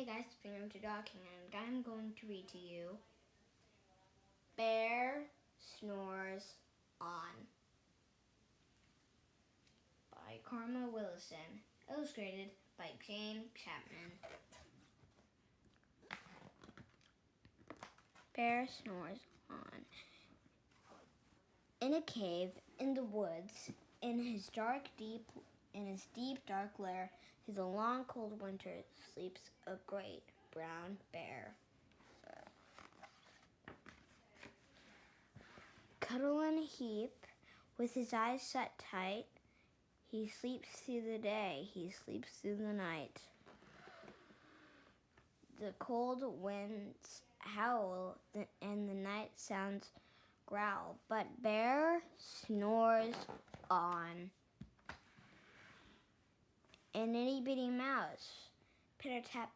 Hey guys, it's Finger to Docking, and I'm going to read to you Bear Snores On by Karma Willison, illustrated by Jane Chapman. Bear snores on. In a cave in the woods, in his deep dark lair, through the long cold winter, sleeps a great brown bear. Cuddle in a heap, with his eyes shut tight, he sleeps through the day, he sleeps through the night. The cold winds howl, and the night sounds growl, but Bear snores on. An itty-bitty mouse, pitter-tap,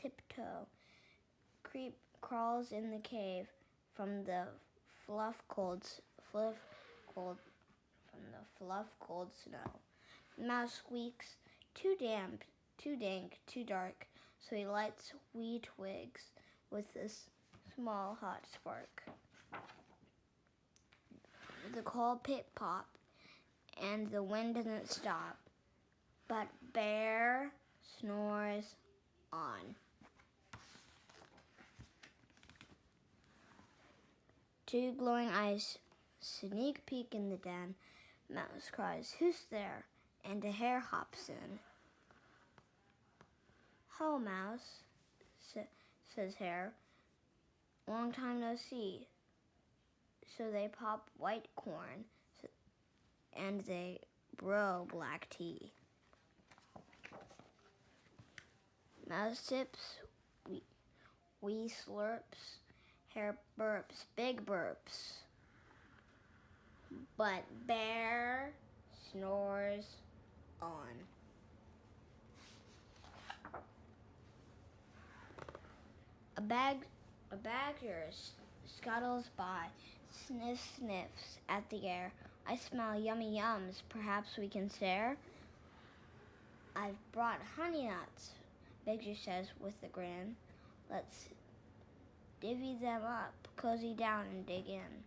tiptoe, crawls in the cave from the fluff cold snow. The mouse squeaks, too damp, too dank, too dark, so he lights wee twigs with a small hot spark. The cold pit pop, and the wind doesn't stop, but Bear snores on. Two glowing eyes sneak peek in the den. Mouse cries, "Who's there?" And a hare hops in. "Ho, Mouse," says Hare. "Long time no see." So they pop white corn, and they brew black tea. Mouse sips, wee slurps, Hare burps, big burps. But Bear snores on. A badger scuttles by, sniffs at the air. "I smell yummy yums, perhaps we can share?" "I've brought honey nuts," Badger says with a grin. "Let's divvy them up, cozy down and dig in."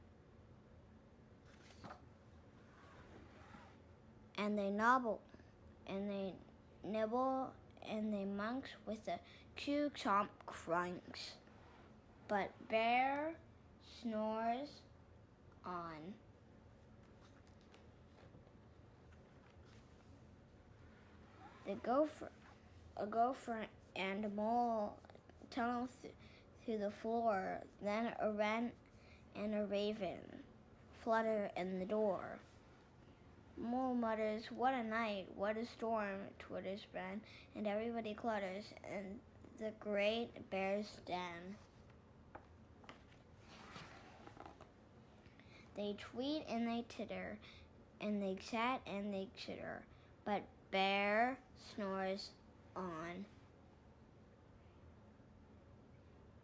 And they nibble, and they munch with a chew chomp crunch. But Bear snores on. A gopher and a mole tunnel through the floor, then a wren and a raven flutter in the door. Mole mutters, "What a night, what a storm," twitters Wren, and everybody clutters in the great bear's den. They tweet and they titter, and they chat and they chitter, but Bear snores on.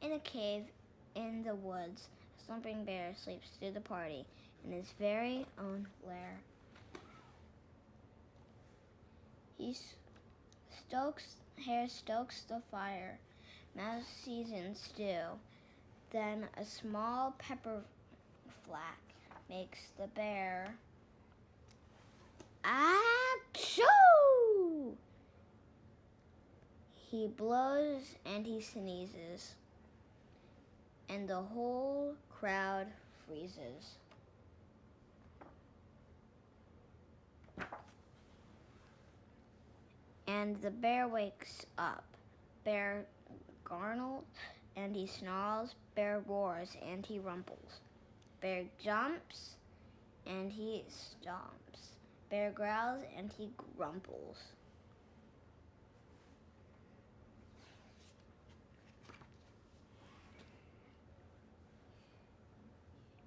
In a cave in the woods, a slumbering bear sleeps through the party in his very own lair. Hare stokes the fire, Mouse seasons stew, then a small pepper flack makes the bear achoo! He blows and he sneezes, and the whole crowd freezes. And the bear wakes up. Bear gargles and he snarls. Bear roars and he rumples. Bear jumps and he stomps. Bear growls and he grumples.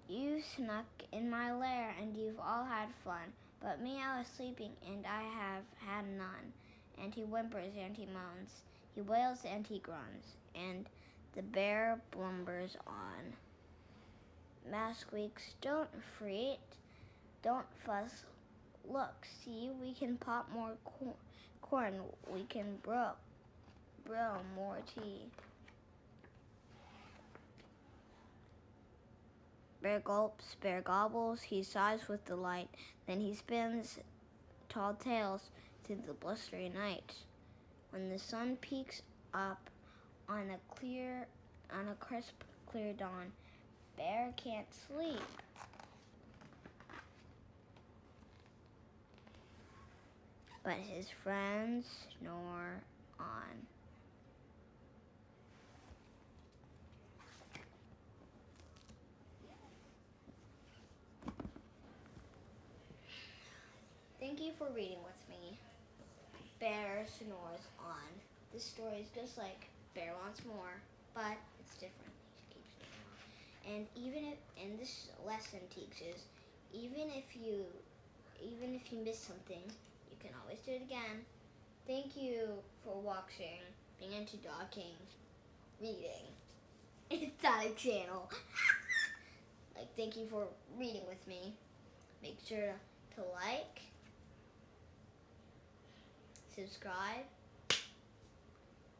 You snuck in my lair and you've all had fun, but me, I was sleeping and I have had none. And he whimpers and he moans, he wails and he groans, and the bear blubbers on. Mouse squeaks, "Don't fret, don't fuss, look, see, we can pop more corn, we can brew Bro, more tea. Bear gulps, bear gobbles, he sighs with delight. Then he spins tall tales through the blustery night. When the sun peeks up on a crisp, clear dawn, Bear can't sleep. But his friends snore on. Thank you for reading with me. Bear snores on. This story is just like Bear Wants More, but it's different. He keeps snoring on. And this lesson teaches, even if you miss something, you can always do it again. Thank you for watching, being into talking, reading. It's on a channel. Thank you for reading with me. Make sure to like, subscribe,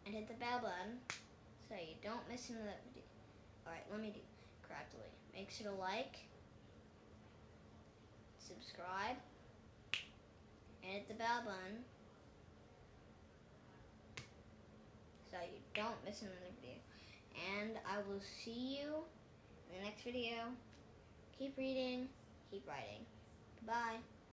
and hit the bell button so you don't miss another video. Alright, let me do it correctly. Make sure to like, subscribe, and hit the bell button so you don't miss another video. And I will see you in the next video. Keep reading, keep writing. Bye.